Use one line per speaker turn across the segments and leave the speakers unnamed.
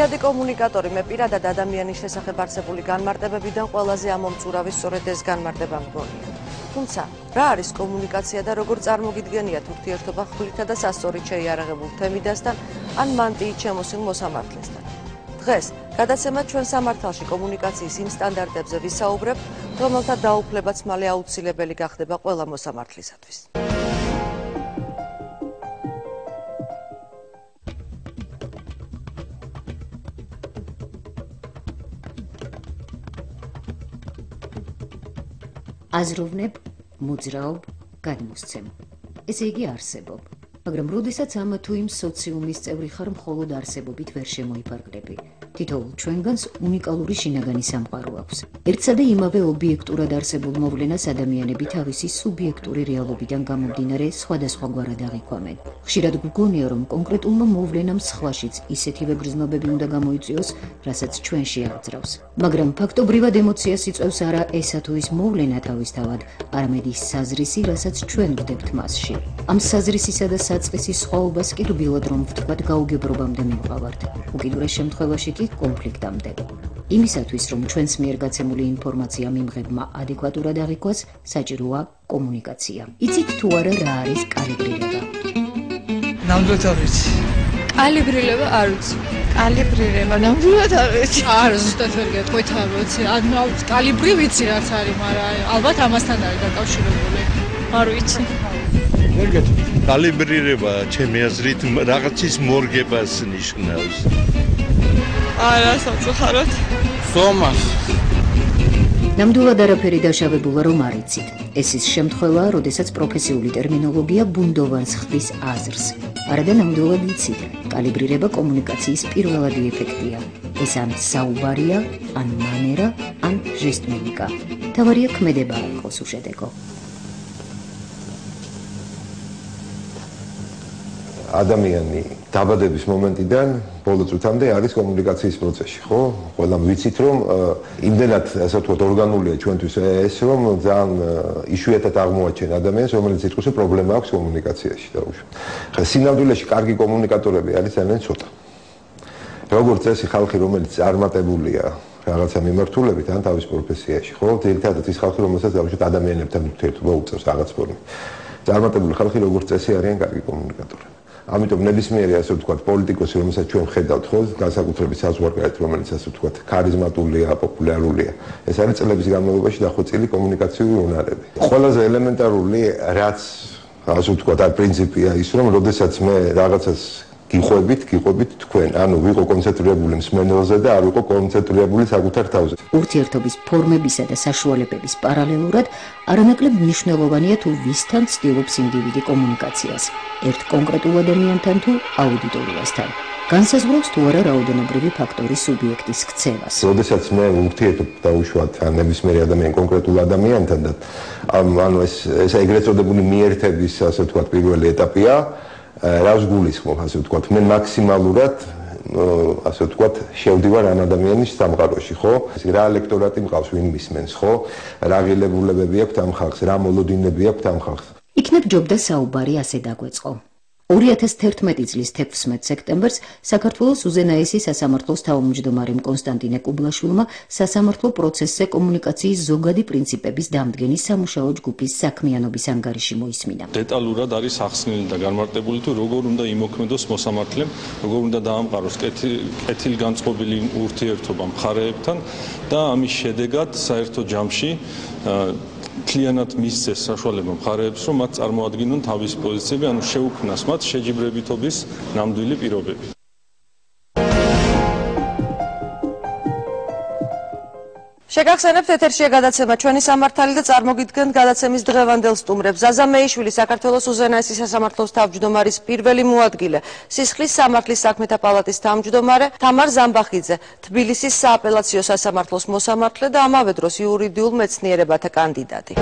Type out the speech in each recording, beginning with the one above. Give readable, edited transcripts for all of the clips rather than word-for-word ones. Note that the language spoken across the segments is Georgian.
პირადი კომუნიკატორი მე პირადად ადამიანის შესახებ არსებული განმარტებებიდან ყველაზე ამომწურავი სწორედ ეს განმარტება მგონია. თუმცა, რა არის კომუნიკაცია და როგორ წარმოგიდგენიათ ურთიერთობა ხმლითა და სასწორით შეიარაღებულ თემიდასთან ან მანტიით შემოსილ მოსამართლესთან? დღეს გადაცემა ჩვენ სამართალში კომუნიკაციის იმ სტანდარტებზე ვისაუბრებთ, რომელთა დაუფლებაც მალე აუცილებელი გახდება ყველა მოსამართლისათვის.
აზროვნებ, მოძრაობ, გადმოსცემ. ესე იგი არსებობ. მაგრამ როდესაც ამა თუ იმ სოციუმის წევრი ხარ, მხოლოდ არსებობით ვერ შემოიფარგლები. თითოეულ ჩვენგანს უნიკალური შინაგანი სამყარო აქვს. ერთსა და იმავე ობიექტურად არსებულ მოვლენას ადამიანები თავისი სუბიექტური რეალობიდან გამომდინარე სხვადასხვაგვარად აღიქვამენ. ხშირად გვგონია, რომ კონკრეტულმა მოვლენამ სხვაშიც ისეთივე გრძნობები უნდა გამოიწვიოს, რასაც ჩვენში აღძრავს. მაგრამ ფაქტობრივად ემოციას იწვევს არა ესა თუ ის მოვლენა თავისთავად, არამედ ის საზრისი, რასაც ჩვენ ვდებთ მასში. ამ საზრისისა და საწყისის სხვაობას კი რბილად რომ ვთქვათ, გაუგებრობამდე მივყავართ. უკიდურეს შემთხვევაში კი კონფლიქტამდე. იმისათვის, რომ ჩვენს მიერ გაცემული ინფორმაცია მიმღებმა ადეკვატურად აღიქვას, საჭიროა კომუნიკაცია. იცით თუ არა რა არის კალიბრირება?
ნამდვილად არ ვიცი.
კალიბრირება არ ვიცი.
კალიბრირება ნამდვილად არ ვიცი.
არა, ზუსტად ვერ გეტყვით არ ვიცი. ანუ კალიბრი ვიცი რაც არის, მაგრამ ალბათ ამასთან არის დაკავშირებული. არ ვიცი.
ვერ გეტყვი.
კალიბრირება ჩემი აზრით რაღაცის მორგებას ნიშნავს.
არა, სამწუხაროდ. სომას.
ნამდვილად არაფერი დაშავებულა რომ არ იცით. ეს ის შემთხვევაა, როდესაც პროფესიული ტერმინოლოგია ბუნდოვანს ხდის აზრს. არადა ნამდვილად იცით, კალიბრირება კომუნიკაციის პირველადი ეფექტია. ეს ან საუბარია, ან მანერა, ან ჟესტმიმიკა. თავარია ქმედება იყოს უშედეგო.
ადამიანი დაბადების მომენტიდან ბოლო წუთამდე არის კომუნიკაციის პროცესში, ხო? ყველამ ვიცით, რომ იმდენად, ასე ვთქვათ, ორგანულია ჩვენთვის ეს, რომ ძალიან იშვიათად აღმოაჩენ ადამიანს, რომელიც იტყვის, რომ პრობლემა აქვს კომუნიკაციაში, დაუშვათ. ხა სინამდვილეში კარგი კომუნიკატორები არის ძალიან ცოტა. როგორც წესი ხალხი, რომელიც წარმატებულია რაღაცა მიმართულებით ან თავის პროფესიაში, ხო? ძირითადად ის ხალხი, რომელსაც დაუშვათ ადამიანებთან ურთიერთობა უწევს რაღაც ფორმით. წარმატებული ხალხი როგორც წესი არიან კარგი კომუნიკატორები. ამიტომ ნებისმიერი, ასე ვთქვათ, პოლიტიკოსი, რომელსაც ჩვენ ხედავთ, ხო, განსაკუთრებით საზღვარგარეთ, რომელიც ასე ვთქვათ, ქარიზმატულია, პოპულარულია, ეს არის წლების განმავლობაში დახვეწილი კომუნიკაციური უნარები. ყველაზე ელემენტარული, რაც ასე ვთქვათ, არ პრინციპია ის, რომ როდესაც მე რაღაცას გიყვებით თქვენ, ანუ ვიყო კონცენტრირებული მსმენელზე და არ ვიყო კონცენტრირებული საკუთარ თავზე.
ურთიერთობის ფორმებისა და საშუალებების პარალელურად არანაკლებ მნიშვნელოვანია თუ ვისთან ცდილობს ინდივიდი კომუნიკაციას, ერთ კონკრეტულ ადამიანთან თუ აუდიტორიასთან. განსაზღვრავს თუ არა რაოდენობრივი ფაქტორის სუბიექტის ქცევას.
როდესაც მე ურთიერთობ დაუშვათ ნებისმიერ ადამიან კონკრეტულ ადამიანთან და ანუ ეს ეგრეთ წოდებული მიერთების, ასე ვთქვათ, პირველი ეტაპია. რას გულისხმობ, ასე ვთქვათ, მე მაქსიმალურად, ასე ვთქვათ, შევდივარ ამ ადამიანის სამყაროში, ხო? რა ელექტორატი მყავს, ვინ მისმენს, ხო? რა ღირებულებები აქვს ამ ხალხს, რა მოლოდინები აქვს ამ ხალხს.
იქნებ ჯობდა საუბარი ასე დაგვეწყო. 2011 წლის 16 სექტემბერს საქართველოს უზენაესი სასამართლოს თავმჯდომარემ კონსტანტინე კუბლაშვილმა სასამართლო პროცესზე კომუნიკაციის ზოგადი პრინციპების დამდგენის სამუშაო ჯგუფის საქმიანობის ანგარიში მოისმინა.
დეტალურად არის ახსნილი და განმარტებული თუ როგორ უნდა იმოქმედოს მოსამართლემ, როგორ უნდა დაამყაროს კეთილგანწყობილი ურთიერთობა მხარეებთან და ამის შედეგად საერთო ჯამში მთლიანად მისცეს საშუალება მხარეებს, რომ მათ წარმოადგინონ თავის პოზიციები, ანუ შეუქმნას მათ შეჯიბრებითობის ნამდვილი პირობები.
შეგახსენებთ ეთერშია გადაცემა ჩვენი სამართალი და წარმოგიდგენთ გადაცემის დღევანდელ სტუმრებს. ზაზა მეიშვილი, საქართველოს უზენაესი სასამართლოს თავმჯდომარის პირველი მოადგილე, სისხლის სამართლის საქმეთა პალატის თავმჯდომარე, თამარ ზამბახიძე, თბილისის სააპელაციო სასამართლოს მოსამართლე და ამავე დროს იურიდიულ მეცნიერებათა კანდიდატი.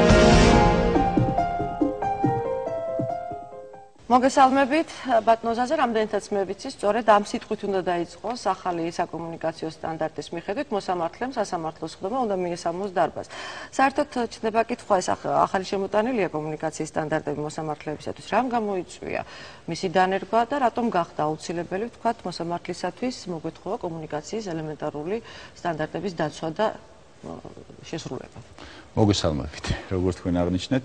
მოგესალმებით, ბატონოზაზე, რამდენითაც მე ვიცი, სწორედ ამ სიტყვით უნდა დაიწყოს ახალი საკომუნიკაციო სტანდარტის მიხედვით მოსამართლემ სასამართლოს ხდომა უნდა მიესალმოს დარბაზს. საერთოდ ჩნდება კითხვა, ეს ახალი შემოტანილია კომუნიკაციის სტანდარტები მოსამართლეებისათვის, რამ გამოიწვია მისი დანერგვა და რატომ გახდა აუცილებელი, ვთქვათ, მოსამართლისათვის მოგვეთხოვა კომუნიკაციის ელემენტარული სტანდარტების დაცვა და შესრულება.
მოგესალმებით, როგორც თქვენ აღნიშნეთ,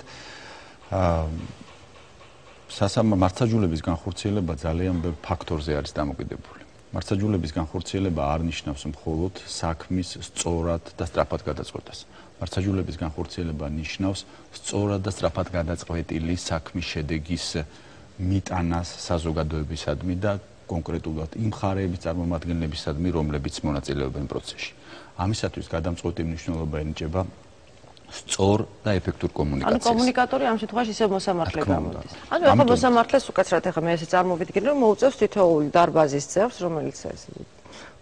მართლმსაჯულების განხორციელება ძალიან ბევრ ფაქტორზე არის დამოკიდებული. მართლმსაჯულების განხორციელება არ ნიშნავს მხოლოდ საქმის სწორად და სწრაფად გადაწყვეტას. მართლმსაჯულების განხორციელება ნიშნავს სწორად და სწრაფად გადაწყვეტილი საქმის შედეგის მიტანას საზოგადოებისადმი და კონკრეტულად იმ მხარეების წარმომადგენლებისადმი, რომლებიც მონაწილეობენ პროცესში. ამისათვის გადამწყვეტი მნიშვნელობა ენიჭება სწორ და ეფექტურ კომუნიკაციას.
ანუ კომუნიკატორი ამ შემთხვევაში ისე მოსამართლე გამოდის. ანუ ახლა მოსამართლეს უკაცრად ახლა მე ესე წარმოვიდგინე, რომ მოუწევს თითოეული დარბაზის წევს, რომელიც ეს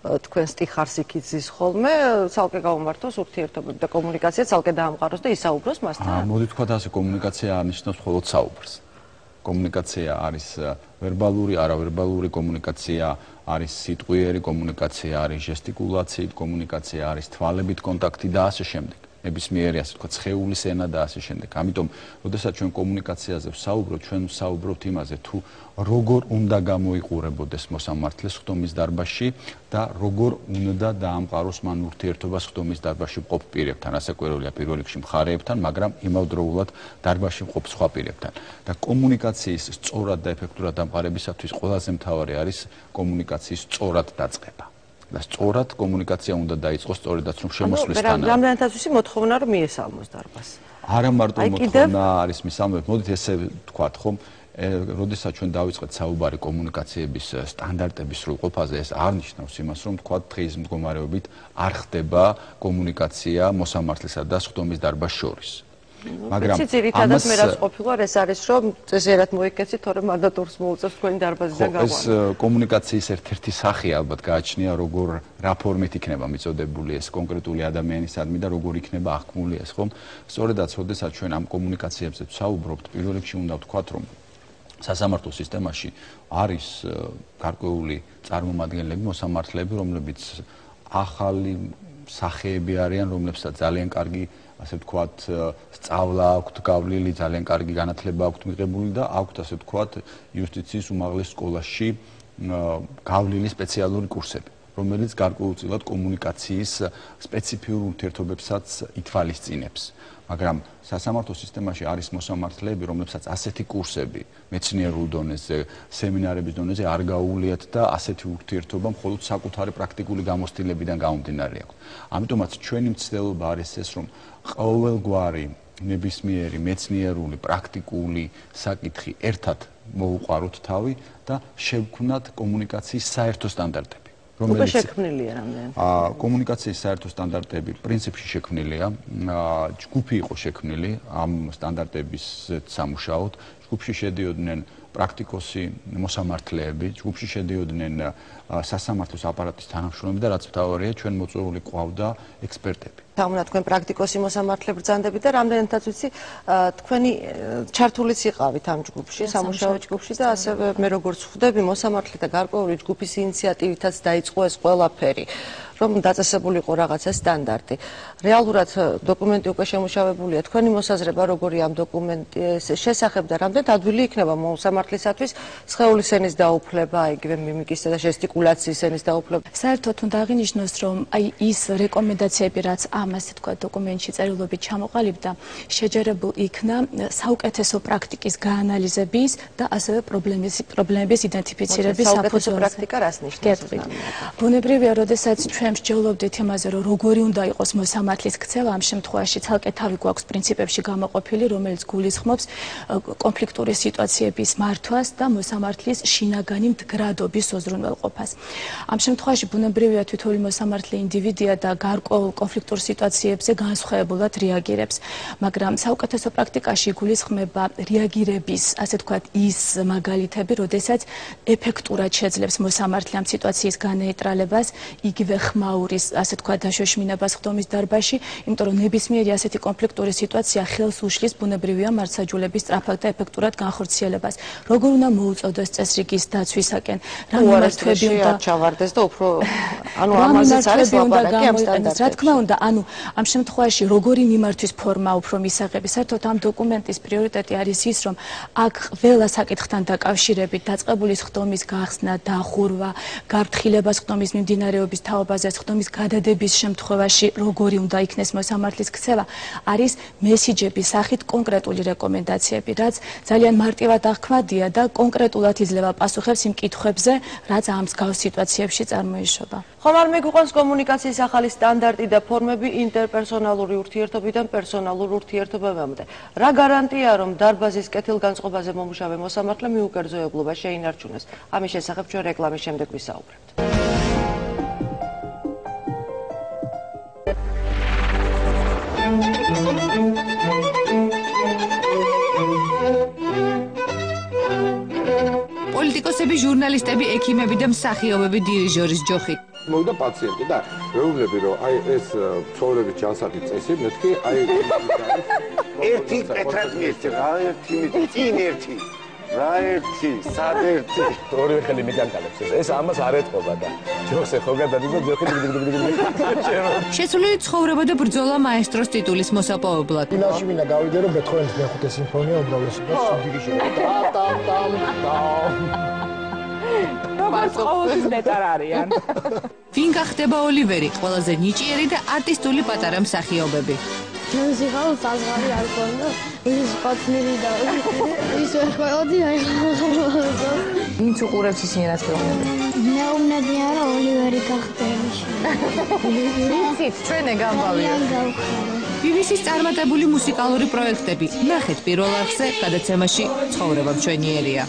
თქვენ სტიხარს იქიცის ხოლმე, ცალკე გაუმართოს ურთიერთობები და კომუნიკაცია ცალკე დაამყაროს და ისაუბროს მასთან.
მოდი თქვათ ასე, კომუნიკაცია არ ნიშნავს მხოლოდ საუბრს. კომუნიკაცია არის ვერბალური, არავერბალური კომუნიკაცია, არის სიტყვიერი კომუნიკაცია, არის ჟესტიკულაციით კომუნიკაცია, არის თვალებით კონტაქტი და ასე შემდეგ. ნებისმიერი ასე თქვა ცხეულის ენა და ასე შემდეგ. ამიტომ, როდესაც ჩვენ კომუნიკაციაზე ვსაუბრობთ, ჩვენ ვსაუბრობთ იმაზე, თუ როგორ უნდა გამოიყურებოდეს მოსამართლეს ხდომის დარბაზში და როგორ უნდა დაამყაროს მან ურთიერთობას ხდომის დარბაზში მყოფ პირებთან, ასაკვირველია პირველ რიგში მხარეებთან, მაგრამ იმავდროულად დარბაზში მყოფ სხვა პირებთან. და კომუნიკაციის სწორად და ეფექტურად დამყარებისათვის ყველაზე მთავარი არის კომუნიკაციის სწორად დაწყება. და სწორად კომუნიკაცია უნდა დაიწყოს სწორედაც რომ შემოსვლისთანავე.
რამდენადაც ვიცი მოთხოვნა რომ მიესალმოს დარბაზს.
არა მარტო მოთხოვნა არის მისალმებით, მოდით ესე ვთქვათ ხომ, როდესაც ჩვენ დავიწყეთ საუბარი კომუნიკაციების სტანდარტების სრულყოფაზე, ეს არ ნიშნავს იმას, რომ თქვათ დღის მდგომარეობით არ ხდება კომუნიკაცია მოსამართლესა და ხდომის დარბაზს შორის.
მაგრამ ძირითადად მე რაც ყოფილა ეს არის რომ ზერად მოიქეცით თორემ მანდატორს მოუწევს თქვენი დარბაზიდან გაყვანა. ეს
კომუნიკაციის ერთ-ერთი სახე ალბათ გააჩნია როგორ რა ფორმით იქნება მიწოდებული ეს კონკრეტული ადამიანისადმი და როგორ იქნება აღქმული ეს ხომ. სწორედაც როდესაც ჩვენ ამ კომუნიკაციებზე ვსაუბრობთ, პირველ რიგში უნდა ვთქვათ რომ სასამართლო სისტემაში არის გარკვეული წარმომადგენლები, მოსამართლეები, რომლებიც ახალი სახეები არიან, რომლებსაც ძალიან კარგი ასე ვთქვათ, სწავლა აქვთ გავლილი, ძალიან კარგი განათლება აქვთ მიღებული და აქვთ ასე ვთქვათ, იუსტიციის უმაღლეს სკოლაში გავლილი სპეციალური კურსები, რომელიც გარკვეულწილად კომუნიკაციის სპეციფიურ ურთიერთობებსაც ითვალისწინებს. მაგრამ სასამართლო სისტემაში არის მოსამართლეები, რომლებსაც ასეთი კურსები მეცნიერულ დონეზე, სემინარების დონეზე არ გაუვლიათ და ასეთი ურთიერთობა მხოლოდ საკუთარი პრაქტიკული გამოცდილებიდან გამომდინარე აქვს. ამიტომაც ჩვენი მცდელობა არის ეს, რომ ყოველგვარი ნებისმიერი მეცნიერული, პრაქტიკული საკითხი ერთად მოუყაროთ თავი და შევქმნათ კომუნიკაციის საერთო სტანდარტები.
უკვე შექმნილია რამდენი?
კომუნიკაციის საერთო სტანდარტები პრინციპში შექმნილია, ჯგუფი იყო შექმნილი ამ სტანდარტების სამუშაოდ, ჯგუფში შედიოდნენ პრაქტიკოსი მოსამართლეები, ჯგუფში შედიოდნენ სასამართლოს აპარატის თანამშრომლები და რაც მთავარია, ჩვენ მოწვეული ყავდა ექსპერტები.
თამუნა თქვენ პრაქტიკოსი მოსამართლე ბრძანდებით და რამდენადაც ვიცი, თქვენი ჩართულიც იყავით ამ ჯგუფში, სამუშაო ჯგუფში და ასევე მე როგორც ხვდები, მოსამართლე და გარკვეული ჯგუფის ინიციატივითაც დაიწყო ეს ყველაფერი, რომ დაწესებული იყო რაღაცა სტანდარტი. რეალურად დოკუმენტი უკვე შემუშავებულია, თქვენი მოსაზრება როგორია ამ დოკუმენტის შესახებ და რამდენად ადვილი იქნება მოსამართლისათვის სხეულის ენის დაუფლება, იგივე მიმიკისა და ჟესტიკულაციის ენის დაუფლება.
საერთოდ უნდა აღინიშნოს, რომ აი ის რეკომენდაციები, რაც ამ ასე თქვა დოკუმენტში წერილობით ჩამოყალიბდა, შეჯერებულ იქნა საუკეთესო პრაქტიკის გაანალიზების და ასევე პრობლემების იდენტიფიცირების საფუძველზე.
საუკეთესო პრაქტიკა რას ნიშნავს?
ბუნებრივია, როდესაც ჩვენ მსჯელობდით იმაზე, რომ როგორი უნდა იყოს მოსამართლის ქცევა, ამ შემთხვევაში ცალკე თავი გვაქვს პრინციპებში გამოყოფილი, რომელიც გულისხმობს კონფლიქტური სიტუაციების მართვას და მოსამართლის შინაგანი მდგრადობის უზრუნველყოფას. ამ შემთხვევაში ბუნებრივია თითოეული მოსამართლე ინდივიდია და გარკვეულ კონფლიქტურ სიტუაციებზე განსხვავებულად რეაგირებს, მაგრამ საუკეთესო პრაქტიკაში გულისხმება რეაგირების, ასე თქვათ, ის მაგალითები, როდესაც ეფექტურად შეძლებს მოსამართლე ამ სიტუაციის განეიტრალებას, იგივე ხმაურის, ასე თქვა, დაშოშმინებას ხდომის დარბაზში, იმიტომ რომ ნებისმიერი ასეთი კონფლიქტური სიტუაცია ხელს უშლის ბუნებრივია მარცხაჯულების სწრაფად და ეფექტურად განხორციელებას. როგორ უნდა მოუწოდოს წესრიგის დაცვისაკენ, რა მიმართვები უნდა
ჩავარდეს და უფრო ამაზეც არის ლაპარაკი ამ სტანდარტებში.
რა თქმა უნდა, ამ შემთხვევაში როგორი მიმართვის ფორმა უფრო მისაღები. საერთოდ ამ დოკუმენტის პრიორიტეტი არის ის, რომ აქ ყველა საკითხთან დაკავშირებით დაწყებულის ხდომის გახსნა, დახურვა, გაფრთხილებას ხდომის მიმდინარეობის თაობაზე, ხდომის გადადების შემთხვევაში როგორი უნდა იქნეს მოსამართლის ქცევა, არის მესიჯების სახით კონკრეტული რეკომენდაციები, რაც ძალიან მარტივად აღქმადია და კონკრეტულად იძლევა პასუხებს იმ კითხვებზე, რაც ამ მსგავს სიტუაციებში წარმოიშობა.
ხომ არ მეგუყვანს კომუნიკაციის ახალი სტანდარტი და ფორმები ინტერპერსონალური ურთიერთობიდან პერსონალურ ურთიერთობებამდე? რა გარანტია, რომ დარბაზის კეთილგანწყობაზე მომუშავე მოსამართლე მიუკერძოებლობა შეინარჩუნოს? ამის შესახებ ჩვენ რეკლამის შემდეგ ვისაუბრებთ.
პოლიტიკოსები, ჟურნალისტები, ექიმები და მსახიობები დირიჟორის ჯოხი.
მოვიდა პაციენტი და მეუბნები რომ აი ეს ცხოვრების ჯანსაღი წესი მეთქი აი
ერთი პეტრატმიეთი რა ერთი წინ ერთი რა ერთი სად ერთი
ორივე ხელი მიგანკალებს ეს ამას არ ეთყობა და ჯოხზე ხო გადადიო ჯოხი
შეცვლილი ცხოვრება და ბრძოლა მაესტროს ტიტულის მოსაპოვებლად.
ფინალში მინდა გავიდე რომ ბეთჰოვენის მეხუთე სიმფონია უმრავლესობას სიდიში
როგორც ყოველთვის მეტარ არიან.
ვინ გახდება ოლივერი, ყველაზე ნიჭიერი და არტისტული პატარა მსახიობები.
ჩემს იხალ საზღარი არ ქონდა, ის პატნირი და ის ყველადი აიღო.
ვინც უყურებს ისინი რაც პრობლემები.
მეუბნებიან რომ ოლივერი გახდება.
ვიცით, ჩვენე გამბავია.
BBC-ს წარმატებული მუსიკალური პროექტები. ნახეთ პირველ არხზე, გადაცემაში ცხოვრება მშვენიერია.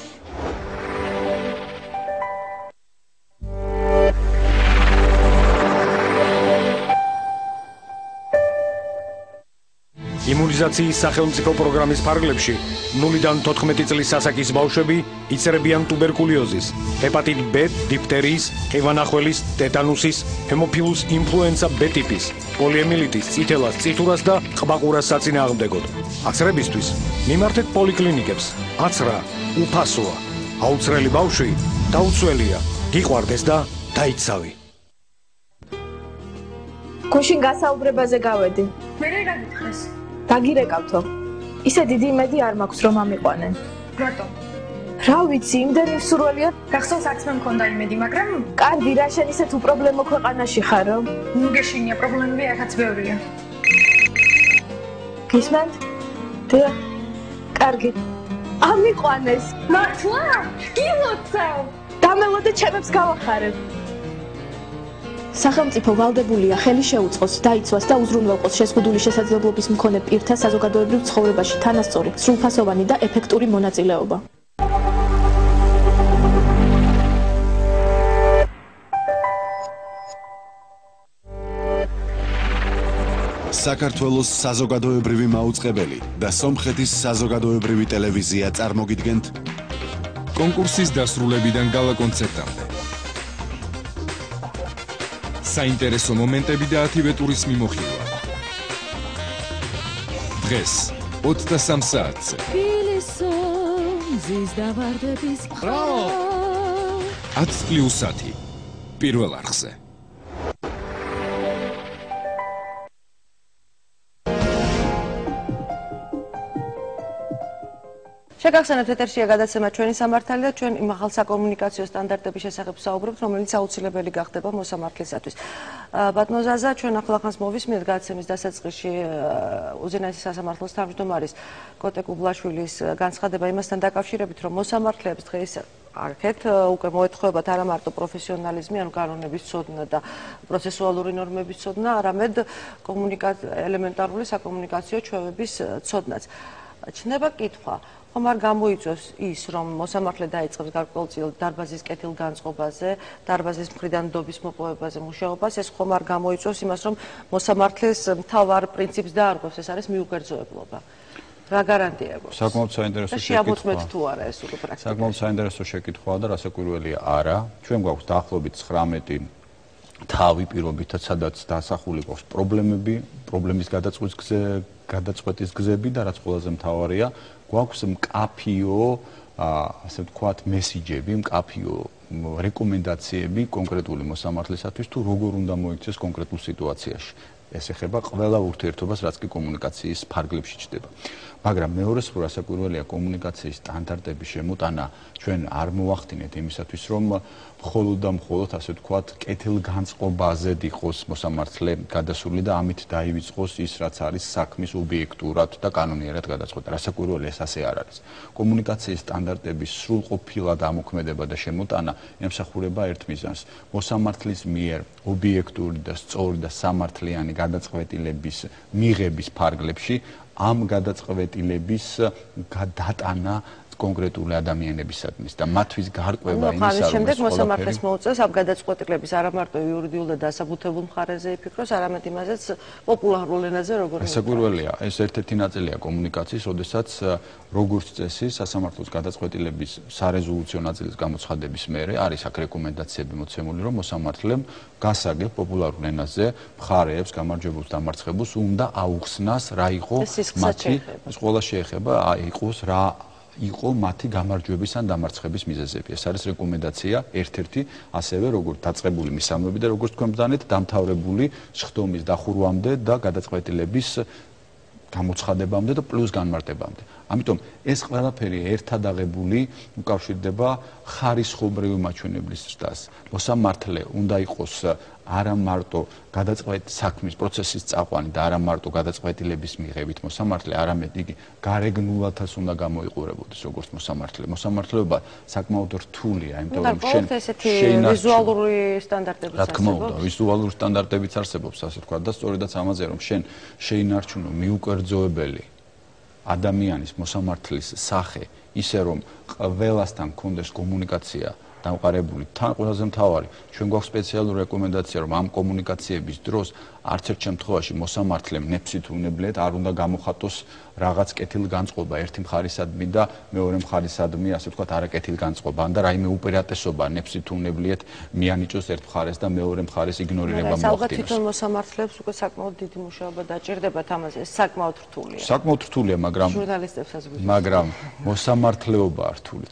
იმუნიზაციის სახელმწიფო პროგრამის ფარგლებში 0-დან 14 წლის ასაკის ბავშვები იწერებიან ტუბერკულიოზის, ჰეპატიტ B, დიფტერიის, ყივანახველის, ტეტანუსის, ჰემოფილუს ინფლუენცა B ტიპის, პოლიემილიტის, წითელას, წითურას და ყბაყურას საწინააღმდეგოდ. აცრებისთვის მიმართეთ პოლიკლინიკებს. აცრა უფასოა. აუცრელი ბავშვი დაუცველია. გიყვარდეს და დაიცავი.
გუშინ გასაუბრებაზე გავედი.
მე რა გითხეს?
დაგირეკავთო. ისე დიდი იმედი არ მაქვს რომ ამიყვანენ.
რატომ?
რა ვიცი, იმდენი მსურველია.
გახსოვს არც მე მქონდა იმედი, მაგრამ
კარგი, რა შენ ისე თუ პრობლემა ქვეყანაში ხარო?
ნუ გეშინია, პრობლემები ახაც ბევრია.
გისმენთ? დიახ. კარგი. ამიყვანეს.
მართლა? გილოცავ.
დამელოდე ჩემებს გავახარებ. სახელმწიფო ვალდებულია ხელი შეუწყოს, დაიცვას და უზრუნველყოს შეზღუდული შესაძლებლობის მქონე პირთა საზოგადოებრივ ცხოვრებაში თანასწორი, სრულფასოვანი და ეფექტური მონაწილეობა.
საქართველოს საზოგადოებრივი მაუწყებელი და სომხეთის საზოგადოებრივი ტელევიზია წარმოგიდგენთ
კონკურსის დასრულებიდან გალა კონცერტამდე. საინტერესო მომენტები და ათივე მიმოხილვა. დღეს 23 საათზე.
ბრავო!
10+1 პირველ არხზე.
შეგახსენებთ, ეთერშია გადაცემა ჩვენი სამართალი და ჩვენ იმ ახალ საკომუნიკაციო სტანდარტების შესახებ ვსაუბრობთ, რომელიც აუცილებელი გახდება მოსამართლისათვის. ბატონო ზაზა, ჩვენ ახლახანს მოვისმინეთ გადაცემის დასაწყისში უზენაესი სასამართლოს თავმჯდომარის კოტე კუბლაშვილის განცხადება იმასთან დაკავშირებით, რომ მოსამართლეებს დღეს აქეთ უკვე მოეთხოვებათ არა მარტო პროფესიონალიზმი, ანუ კანონების ცოდნა და პროცესუალური ნორმების ცოდნა, არამედ ელემენტარული საკომუნიკაციო ჩვევების ცოდნაც. ჩნდება კითხვა, ხომ არ გამოიწვევს ის, რომ მოსამართლე დაიწყებს გარკვეულწილად დარბაზის კეთილგანწყობაზე, დარბაზის მხრიდან ნდობის მოპოვებაზე მუშაობას, ეს ხომ არ გამოიწვევს იმას, რომ მოსამართლეს მთავარ პრინციპს დაარღვევს, ეს არის მიუკერძოებლობა. რა გარანტია გვაქვს?
საკმაოდ საინტერესო შეკითხვა.
შეაბუწმეთ თუ არა ეს უკვე პრაქტიკაში?
საკმაოდ საინტერესო შეკითხვაა და რასაკვირველია არა. ჩვენ გვაქვს დაახლოებით 19 თავი პირობითად, სადაც დასახული გვაქვს პრობლემები, პრობლემის გადაწყვეტის გზები და რაც ყველაზე მთავარია, გვაქვს მკაფიო, ასე ვთქვათ, მესიჯები, მკაფიო რეკომენდაციები კონკრეტული მოსამართლისათვის თუ როგორ უნდა მოიქცეს კონკრეტულ სიტუაციაში. ეს ეხება ყველა ურთიერთობას, რაც კი კომუნიკაციის ფარგლებში ჩნდება. მაგრამ მეორე სფერო ასაკვირველია კომუნიკაციის სტანდარტების შემოტანა ჩვენ არ მოვახდინეთ იმისათვის, რომ მხოლოდ და მხოლოდ ასე ვთქვათ, კეთილგანწყობაზე იყოს მოსამართლე გადასული და ამით დაივიწყოს ის, რაც არის საქმის ობიექტურად და კანონიერად გადაწყვეტა. ასაკვირველია, ეს ასე არ არის. კომუნიკაციის სტანდარტების სრულყოფილად ამოქმედება და შემოტანა ემსახურება ერთ მიზანს. მოსამართლის მიერ ობიექტური და სწორი და სამართლიანი გადაწყვეტილების მიღების ფარგლებში ამ გადაწყვეტილების დატანა კონკრეტული ადამიანებისადმის და მათთვის გარკვევა იმისა, რომ
შემდეგ მოსამართლეს მოუწევს ამ გადაწყვეტილების არა მარტო იურიდიულ და დასაბუთებულ მხარეზე იფიქროს, არამედ იმაზეც პოპულარულ ენაზე როგორ
ასაკვირველია, ეს ერთ-ერთი ნაწილია კომუნიკაციის, როდესაც როგორც წესი სასამართლოს გადაწყვეტილების სარეზოლუციო ნაწილის გამოცხადების მერე არის აქ რეკომენდაციები მოცემული, რომ მოსამართლემ გასაგებ პოპულარულ ენაზე მხარეებს, გამარჯვებულს და დამარცხებულს უნდა აუხსნას რა იყო მათი ყველა შეეხება იყოს რა იყო მათი გამარჯვების ან დამარცხების მიზეზები. ეს არის რეკომენდაცია ერთ-ერთი, ასევე როგორც დაწყებული მისამნები და როგორც თქვენ ბრძანეთ, დამთავრებული სხდომის დახურვამდე და გადაწყვეტილების გამოცხადებამდე და პლუს განმარტებამდე. ამიტომ ეს ყველაფერი ერთად აღებული უკავშირდება ხარისხობრივი მაჩვენებლის ზრდას. მოსამართლე უნდა იყოს არა მარტო საქმის პროცესის წაყვანი და არა მარტო გადაწყვეტილების მიღებით მოსამართლე, არამედ იგი გარეგნულათაც უნდა გამოიყურებოდეს როგორც მოსამართლე. მოსამართლეობა საკმაოდ რთულია, იმიტომ რომ
ვიზუალური სტანდარტებიც
რა თქმა უნდა, ვიზუალური სტანდარტებიც არსებობს, ასე ვთქვათ, და სწორედაც ამაზე რომ შენ შეინარჩუნო მიუკერძოებელი ადამიანის მოსამართლის სახე, ისე რომ ყველასთან გქონდეს კომუნიკაცია დამყარებული, თან ყველაზე მთავარი, ჩვენ გვაქვს სპეციალური რეკომენდაცია, რომ ამ კომუნიკაციების დროს არც ერთ შემთხვევაში მოსამართლემ ნეფსით უნებლიეთ არ უნდა გამოხატოს რაღაც კეთილგანწყობა ერთი მხარისადმი და მეორე მხარისადმი, ასე ვთქვათ, არაკეთილგანწყობა, ან და რაიმე უპირატესობა ნეფსით უნებლიეთ მიანიჭოს ერთ მხარეს და მეორე მხარეს იგნორირება მოახდინოს.
ალბათ თვითონ მოსამართლეებს უკვე საკმაოდ დიდი მუშაობა დაჭირდებათ ამაზე, ეს საკმაოდ რთულია.
საკმაოდ რთულია, მაგრამ მოსამართლეობაა რთული.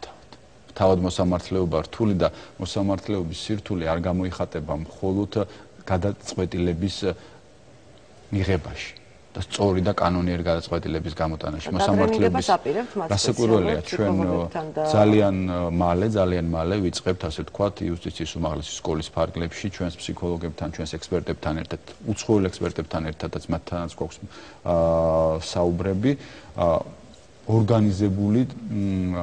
თავად მოსამართლეობა რთული და მოსამართლეობის სირთულე არ გამოიხატება მხოლოდ გადაწყვეტილების მიღებაში და სწორი და კანონიერი გადაწყვეტილების გამოტანაში.
მოსამართლეობის
გასაკვირველია, ჩვენ ძალიან მალე ვიწყებთ, ასე ვთქვათ, იუსტიციის უმაღლესი სკოლის ფარგლებში ჩვენს ფსიქოლოგებთან, ჩვენს ექსპერტებთან ერთად, უცხოელ ექსპერტებთან ერთადაც მათთანაც გვაქვს საუბრები. ორგანიზებული,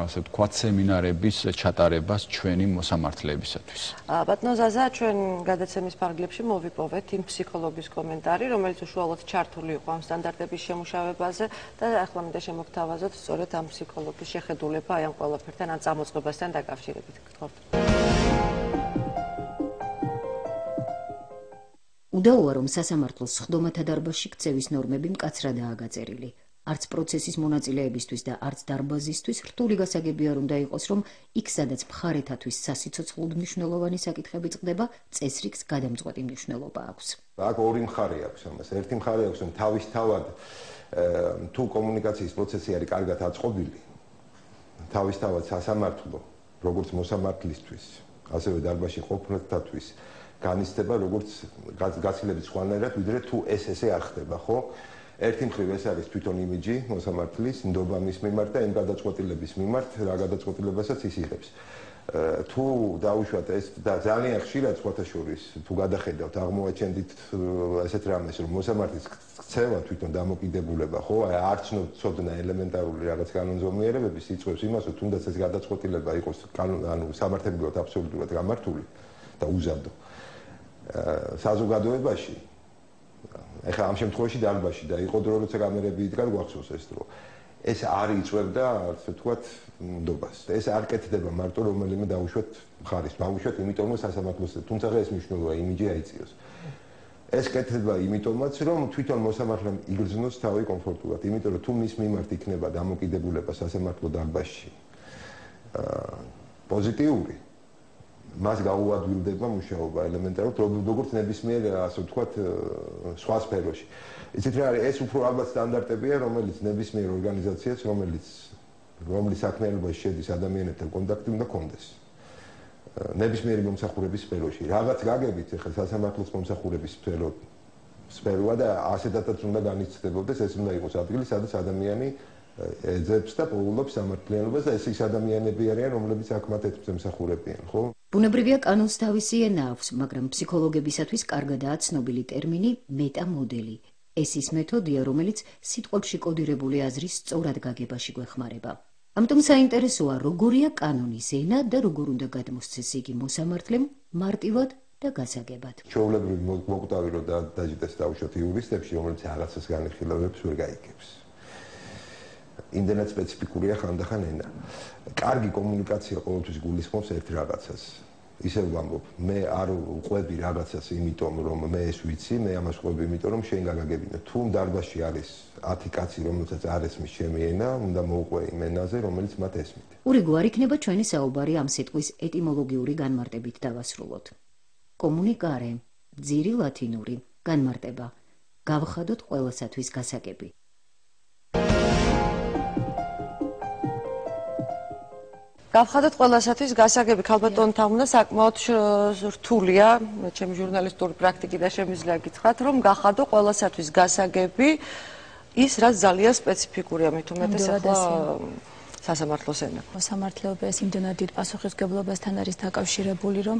ასე ვთქვათ, სემინარების ჩატარებას ჩვენი მოსამართლეებისათვის.
ბატონო ზაზა, ჩვენ გადაცემის ფარგლებში მოვიპოვეთ იმ ფსიქოლოგის კომენტარი, რომელიც უშუალოდ ჩართული იყო ამ სტანდარტების შემუშავებაზე და ახლა მინდა შემოგთავაზოთ სწორედ ამ ფსიქოლოგის შეხედულება აი ამ ყველაფერთან ან წამოწყებასთან დაკავშირებით. გთხოვთ.
უდაოა, რომ სასამართლოს სხდომათა დარბაზში ქცევის ნორმები მკაცრადაა გაწერილი. არც პროცესის მონაწილეებისთვის და არც დარბაზისთვის რთული გასაგებია რომ დაიყოს, რომ იქ სადაც მხარეთათვის სასიცოცხლოდ მნიშვნელოვანი საკითხები წყდება, წესრიგს გადამწყვეტი მნიშვნელობა აქვს.
აქ ორი მხარე აქვს ამას. ერთი მხარე აქვს, რომ თავისთავად თუ კომუნიკაციის პროცესი არის კარგად აწყობილი, თავისთავად სასამართლო, როგორც მოსამართლისთვის, ასევე დარბაზში ყოფნისათვის განიცდება როგორც გაცილებით სხვანაირად, ვიდრე თუ ესე არ ხდება, ხო? ერთი მხრივ ეს არის თვითონ იმიჯი მოსამართლის, ნდობა მის მიმართ და იმ გადაწყვეტილების მიმართ, რა გადაწყვეტილებასაც ის იღებს. თუ დაუშვათ ეს და ძალიან ხშირად სხვათა შორის თუ გადახედავთ, აღმოაჩენთ ესეთ რამეს, რომ მოსამართლის ქცევა თვითონ დამოკიდებულება, ხო, არც ცოდნა ელემენტარული რაღაც კანონზომიერებების იწვევს იმას, რომ თუნდაც ეს გადაწყვეტილება იყოს ანუ სამართლებრივად აბსოლუტურად გამართული და უზადო. საზოგადოებაში ეხლა ამ შემთხვევაში დარბაზში და იყო დრო როცა კამერები იდგა გვახსოვს ეს დრო. ეს არ იწვევდა, ასე ვთქვათ, ნდობას. ეს არ კეთდება მარტო რომელიმე დაუშვათ მხარის. დაუშვათ იმიტომ რომ სასამართლოს, თუმცა ეს მნიშვნელოვანია იმიჯი აიწიოს. ეს კეთდება იმიტომაც რომ თვითონ მოსამართლემ იგრძნოს თავი კომფორტულად, იმიტომ რომ თუ მის მიმართ იქნება დამოკიდებულება სასამართლო დარბაზში პოზიტიური მას გაუადვილდება მუშაობა ელემენტარულად როგორც ნებისმიერ ასე ვთქვათ სხვა სფეროში. იცით რა არის ეს უფრო ალბათ სტანდარტებია რომელიც ნებისმიერ ორგანიზაციას რომლის საქმიანობაში შედის ადამიანებთან კონტაქტი უნდა კონდეს. ნებისმიერი მომსახურების სფეროში რაღაც გაგებით ახლა სასამართლოს მომსახურების სფეროა და ასეთათაც უნდა განიცდებოდეს ეს უნდა იყოს ადგილი სადაც ადამიანი ეძებს და პოულობს სამართლიანობას და ეს ის ადამიანები არიან რომლებიც აქ მათ ემსახურებიან ხო?
ბუნებრივია კანონს თავისი ენა აქვს, მაგრამ ფსიქოლოგებისათვის კარგადაა ცნობილი ტერმინი მეტამოდელი. ეს ის მეთოდია, რომელიც სიტყვებში კოდირებული აზრის სწორად გაგებაში გვეხმარება. ამიტომ საინტერესოა, როგორია კანონის ენა და როგორ უნდა გადმოსცეს იგი მოსამართლემ მარტივად და გასაგებად.
ჩვეულებრივი მოკვდავი რომ დაჯდეს დაუშვათ იურისტებში, რომელიც რაღაცას განიხილავებს ვერ გაიგებს. იმდენად სპეციფიკურია ხანდახან ენა. კარგი კომუნიკაცია ყოველთვის გულისხმობს ერთ რაღაცას. ისევ ვამბობ, მე არ ვყვები რაღაცას იმიტომ, რომ მე ეს ვიცი, მე ამას ვყვები იმიტომ, რომ შენ გაგაგებინო. თუ დარბაზში არის 10 კაცი, რომელსაც არ ესმის ჩემი ენა, უნდა მოვყვე იმ ენაზე, რომელიც მათ ესმით.
ურიგო არ იქნება ჩვენი საუბარი ამ სიტყვის ეტიმოლოგიური განმარტებით დავასრულოთ. კომუნიკარე, ძირი ლათინური, განმარტება. გავხადოთ ყველასათვის გასაგები.
გავხადოთ ყველასათვის გასაგები ქალბატონი თამუნა საკმაოდ რთულია ჩემი ჟურნალისტური პრაქტიკით და შემიძლია გითხრათ რომ გახადო ყველასათვის გასაგები ის რაც ძალიან სპეციფიკურია მით უმეტეს ახლა სასამართლოს ენა.
მოსამართლეობა ეს იმდენად დიდ პასუხისმგებლობასთან არის დაკავშირებული, რომ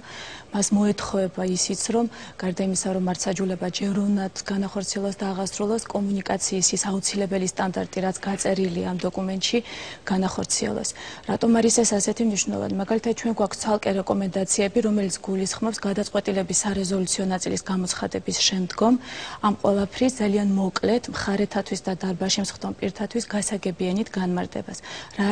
მას მოეთხოვება ისიც, რომ გარდა იმისა, რომ მართსაჯულება ჯეროვნად განახორციელოს და აღასრულოს, კომუნიკაციის ის აუცილებელი სტანდარტი, რაც გაწერილია ამ დოკუმენტში, განახორციელოს. რატომ არის ეს ასეთი მნიშვნელოვანი? მაგალითად, ჩვენ გვაქვს ცალკე რეკომენდაციები, რომელიც გულისხმობს გადაწყვეტილების სარეზოლუციო ნაწილის გამოცხადების შემდგომ ამ ყველაფრის ძალიან მოკლედ მხარეთათვის და დარბაზში მსხდომ პირთათვის გასაგებიანით განმარტებას.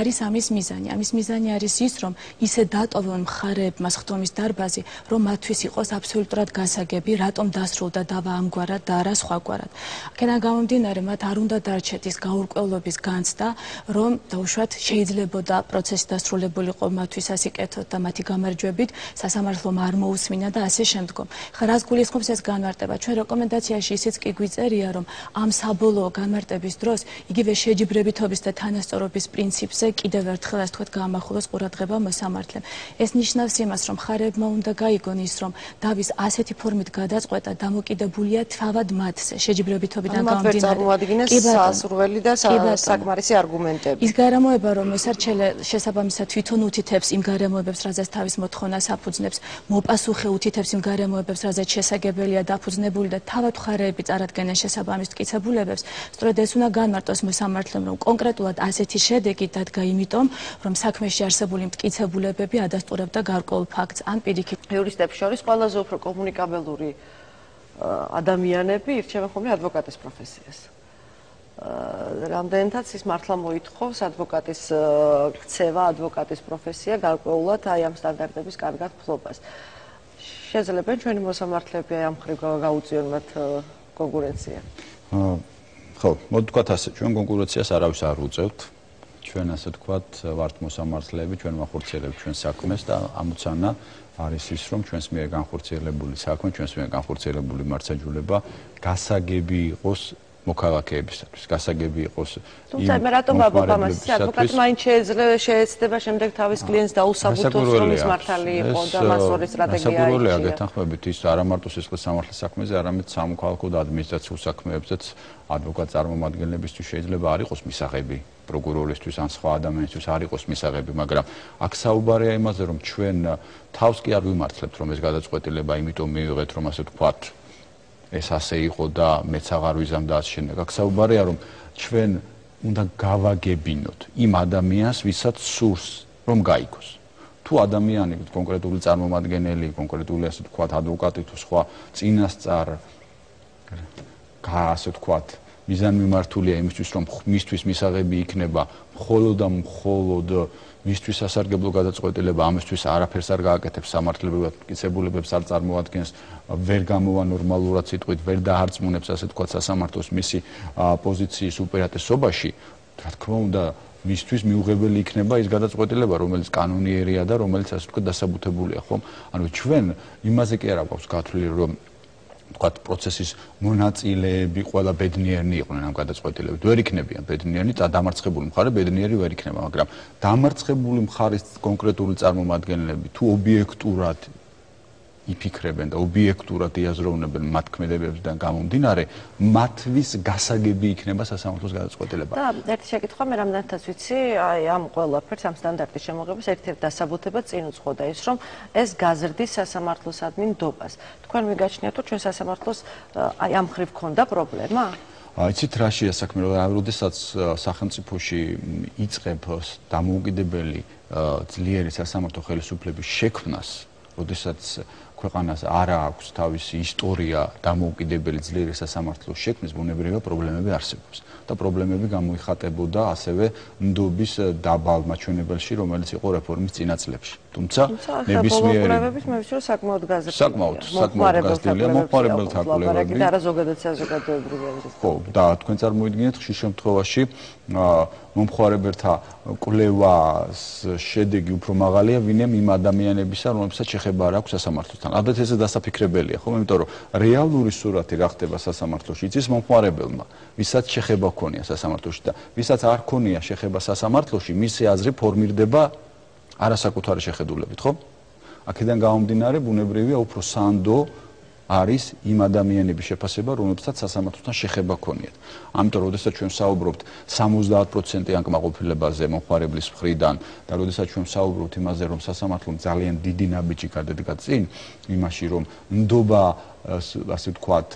არის ამის მიზანი? ამის მიზანი არის ის, რომ ისე დატოვონ მხარეებმა სხდომის დარბაზი, რომ მათთვის იყოს აბსოლუტურად გასაგები, რატომ დასრულდა დავა ამგვარად და არა სხვაგვარად. აქედან გამომდინარე, მათ არ უნდა დარჩეთ ის გაურკვევლობის განცდა, რომ დაუშვათ შეიძლებოდა პროცესი დასრულებულიყო მათთვის ასიკეთოთ და მათი გამარჯვებით სასამართლომ არ მოусმინა და ასე შემდგომ. ხა რას გულისხმობს ეს განმარტება? ჩვენ რეკომენდაციაში ისიც კი გვიწერია, რომ ამ საბოლოო განმარტების დროს იგივე შეჯიბრებითობის და თანასწორობის პრინციპზე კიდევ ერთხელ ასე ვთქვათ გაამახვილოს ყურადღება მოსამართლემ. ეს ნიშნავს იმას, რომ მხარეებმა უნდა გაიგონ ის, რომ დავის ასეთი ფორმით გადაწყვეტა დამოკიდებულია თავად მათზე, შეჯიბრებითობიდან გამომდინარე.
წარმოადგენს სასურველი და საკმარისი არგუმენტები.
ის გარემოება, რომ მოსარჩელე შესაბამისად თვითონ უთითებს იმ გარემოებებს, რაზეც თავის მოთხოვნას აფუძნებს, მოპასუხე უთითებს იმ გარემოებებს, რაზეც შესაგებელია დაფუძნებული და თავად მხარეები წარადგენენ შესაბამის მტკიცებულებებს. სწორედ ეს უნდა განმარტოს მოსამართლემ, რომ კონკრეტულად ასეთი შედეგი დადგა იმიტომ, რომ საქმეში არსებული მტკიცებულებები ადასტურებდა გარკვეულ ფაქტს ან პირიქით.
იურისტებს შორის ყველაზე უფრო კომუნიკაბელური ადამიანები ირჩევენ ხოლმე ადვოკატის პროფესიას. რამდენადაც ის მართლა მოითხოვს ადვოკატის ქცევა, ადვოკატის პროფესია გარკვეულად აი ამ სტანდარტების კარგად ფლობას. შეძლებენ ჩვენი მოსამართლეები ამ მხრივ გაუწიონ მათ კონკურენცია.
ხო, მოდი ვთქვათ ასე, ჩვენ კონკურენციას არავის არ უწევთ. ჩვენ ასე ვთქვათ, ვართ მოსამართლეები, ჩვენ ვახორციელებთ ჩვენ საქმეს და ამოცანა არის ის, რომ ჩვენს მიერ განხორციელებული საქმე, ჩვენს მიერ განხორციელებული მართსაჯულება გასაგები იყოს მოქალაქეებისათვის, გასაგები იყოს
თუმცა მე რატომ ვაბობ ამას, ადვოკატი მაინც შეეცდება შემდეგ თავის კლიენტს დაუსაბუთოს, რომ ის მართალი იყო და მას ორი სტრატეგია აიჩია.
გასაგებია გეთანხმებით ის არა მარტო სისხლის სამართლის საქმეზე, არამედ სამოქალაქო და ადმინისტრაციულ საქმეებზეც ადვოკატ წარმომადგენლებისთვის შეიძლება არ იყოს მისაღები, პროკურორისთვის ან სხვა ადამიანისთვის არ იყოს მისაღები, მაგრამ აქ საუბარია იმაზე, რომ ჩვენ თავს კი არ ვიმართლებთ, რომ ეს გადაწყვეტილება იმიტომ მივიღეთ, რომ ასე ვთქვათ, ეს ასე იყო და მეც აღარ ვიზამ და ასე შემდეგ. აქ საუბარია, რომ ჩვენ უნდა გავაგებინოთ იმ ადამიანს, ვისაც სურს, რომ გაიგოს. თუ ადამიანი კონკრეტული წარმომადგენელი, კონკრეტული ასე ვთქვათ, ადვოკატი თუ სხვა წინასწარ ასე ვთქვათ, მიზანმიმართულია იმისთვის, რომ მისთვის მისაღები იქნება მხოლოდ და მხოლოდ მისთვის სასარგებლო გადაწყვეტილება, ამისთვის არაფერს არ გააკეთებს სამართლებრივად მტკიცებულებებს არ წარმოადგენს, ვერ გამოვა ნორმალურად სიტყვით, ვერ დაარწმუნებს ასე ვთქვათ სასამართლოს მისი პოზიციის უპირატესობაში, რა თქმა უნდა, მისთვის მიუღებელი იქნება ის გადაწყვეტილება, რომელიც კანონიერია და რომელიც ასე ვთქვათ დასაბუთებულია, ხომ? ანუ ჩვენ იმაზე კი არ გვაქვს გათვლილი, რომ ვთქვათ პროცესის მონაწილეები ყველა ბედნიერნი იყვნენ ამ გადაწყვეტილებით. ვერ იქნებიან ბედნიერნი, დამარცხებული მხარე ბედნიერი ვერ იქნება, მაგრამ დამარცხებული მხარის კონკრეტული წარმომადგენლები თუ ობიექტურად იფიქრებენ და ობიექტურად იაზროვნებენ მათ ქმედებებიდან გამომდინარე, მათთვის გასაგები იქნება სასამართლოს გადაწყვეტილება.
და ერთი შეკითხვა მე რამდენადაც ვიცი, აი ამ ყველაფერს ამ სტანდარტის შემოღებას ერთ-ერთი დასაბუთება წინ უძღოდა ის, რომ ეს გაზრდის სასამართლოსადმი ნდობას. თქვენ მიგაჩნიათ, თუ ჩვენ სასამართლოს აი ამ ხრივ ქონდა პრობლემა?
იცით რა შეა საქმე, როდესაც სახელმწიფოში იწყებს დამოუკიდებელი ძლიერი სასამართლო ხელისუფლების შექმნას, როდესაც ქვეყანას არ აქვს თავისი ისტორია დამოუკიდებელი ძლიერი სასამართლოს შექმნის, ბუნებრივია პრობლემები არსებობს და პრობლემები გამოიხატებოდა ასევე ნდობის დაბალ მაჩვენებელში, რომელიც იყო რეფორმის წინა წლებში. თუმცა ნებისმიერი
პრობლემების მე ვიცი, რომ საკმაოდ გაზრდილია.
საკმაოდ გაზრდილია, მომხმარებელთა კვლევები
და არა ზოგადად საზოგადოებრივი.
ხო, და თქვენ წარმოიდგინეთ ხშირ შემთხვევაში მომხმარებელთა კვლევას შედეგი უფრო მაღალია, ვინმე იმ ადამიანებისა, რომლებსაც შეხება არ აქვს სასამართლოსთან. ალბათ ესე დასაფიქრებელია, ხო? იმიტომ რომ რეალური სურათი რა ხდება სასამართლოში, იცის მომხმარებელმა, ვისაც შეხება ჰქონია სასამართლოში და ვისაც არ ჰქონია შეხება სასამართლოში, მისი აზრი ფორმირდება არასაკუთარი შეხედულებით, ხო? აქედან გამომდინარე, ბუნებრივია უფრო სანდო არის იმ ადამიანების შეფასება, რომლებსაც სასამართლოსთან შეხება ჰქონიათ. ამიტომ, როდესაც ჩვენ საუბრობთ 70% აკმაყოფილებაზე მომხმარებლის მხრიდან და როდესაც ჩვენ საუბრობთ იმაზე, რომ სასამართლომ ძალიან დიდი ნაბიჯი გადადგა წინ, იმაში, რომ ნდობა ასე ვთქვათ,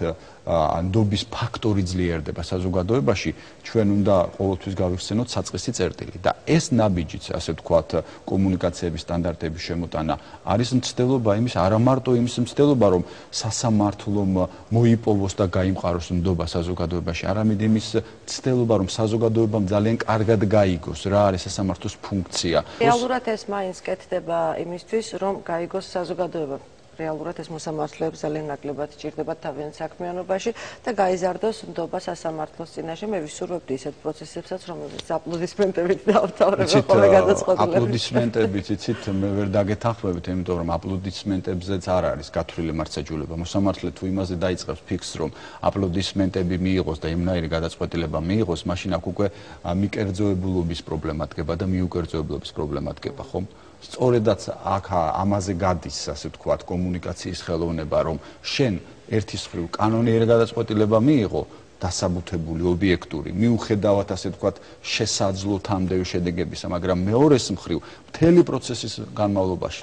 ნდობის ფაქტორი ძლიერდება საზოგადოებაში, ჩვენ უნდა ყოველთვის გავიხსენოთ საწყისი წერტილი და ეს ნაბიჯიც, ასე ვთქვათ, კომუნიკაციების სტანდარტების შემოტანა არის მცდელობა იმის, არა მარტო იმის მცდელობა, რომ სასამართლომ მოიპოვოს და გაიმყაროს ნდობა საზოგადოებაში, არამედ იმის მცდელობა, რომ საზოგადოებამ ძალიან კარგად გაიგოს რა არის სასამართლოს ფუნქცია.
რეალურად ეს მაინც კეთდება იმისთვის, რომ გაიგოს საზოგადოება. რეალურად ეს მოსამართლეებს ძალიან ნაკლებად ჭირდებათ თავიანთ საქმიანობაში და გაიზარდოს ნდობა სასამართლოს წინაშე. მე ვისურვებდი ისეთ პროცესებსაც, რომელსაც აპლოდისმენტებით დაავთავრება ხოლმე გადაწყვეტილებით.
აპლოდისმენტებით, იცით, მე ვერ დაგეთანხმებით, იმიტომ რომ აპლოდისმენტებზეც არ არის გათვლილი მართლმსაჯულება. მოსამართლე თუ იმაზე დაიწყებს ფიქს, რომ აპლოდისმენტები მიიღოს და იმნაირი გადაწყვეტილება მიიღოს, მაშინ აქ უკვე მიკერძოებულობის პრობლემა დგება და მიუკერძოებულობის პრობლემა დგება, ხომ? სწორედაც აქ ამაზე გადის, ასე ვთქვათ, კომუნიკაციის ხელოვნება, რომ შენ ერთის მხრივ კანონიერი გადაწყვეტილება მიიღო, დასაბუთებული, ობიექტური, მიუხედავად, ასე ვთქვათ, შესაძლო თამდევი შედეგებისა, მაგრამ მეორეს მხრივ მთელი პროცესის განმავლობაში,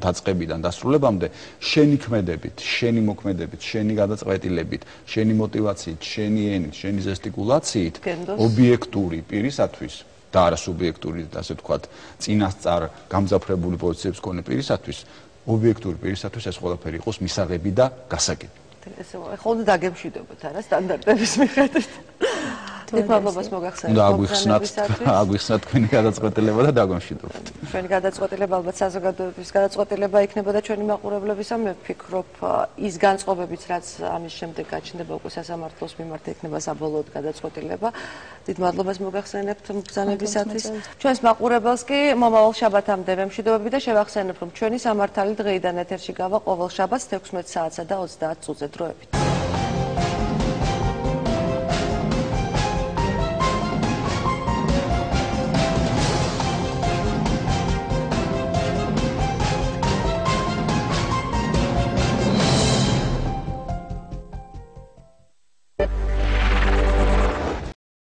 დაწყებიდან დასრულებამდე, შენი ქმედებით, შენი მოქმედებით, შენი გადაწყვეტილებით, შენი მოტივაციით, შენი ენით, შენი ჟესტიკულაციით, ობიექტური პირისათვის და არა სუბიექტური, ასე ვთქვათ, წინასწარ გამძაფრებული პოზიციებს მქონე პირისათვის, ობიექტური პირისათვის ეს ყველაფერი იყოს მისაღები და გასაგები.
ესე ხოლმე დაგემშვიდობოთ, არა, სტანდარტების მიხედვით. მადლობას მოგახსენებთ.
და აგვიხსნათ თქვენი გადაწყვეტილება და დაგემშვიდობთ.
ჩვენი გადაწყვეტილება ალბათ საზოგადოების გადაწყვეტილება იქნება და ჩვენი მაყურებლებისა, მე ვფიქრობ, ის განწყობებიც, რაც ამის შემდეგ გაჩნდება უკვე სასამართლოს მიმართ იქნება საბოლოოდ გადაწყვეტილება. დიდ მადლობას მოგახსენებთ ბრძანებისათვის. ჩვენს მაყურებელს კი მომავალ შაბათამდე ვემშვიდობები და შევახსენებ, რომ ჩვენი სამართალი დღეიდან ეთერში გავა ყოველ შაბათს 16 საათსა და 30 წუთზე დროებით.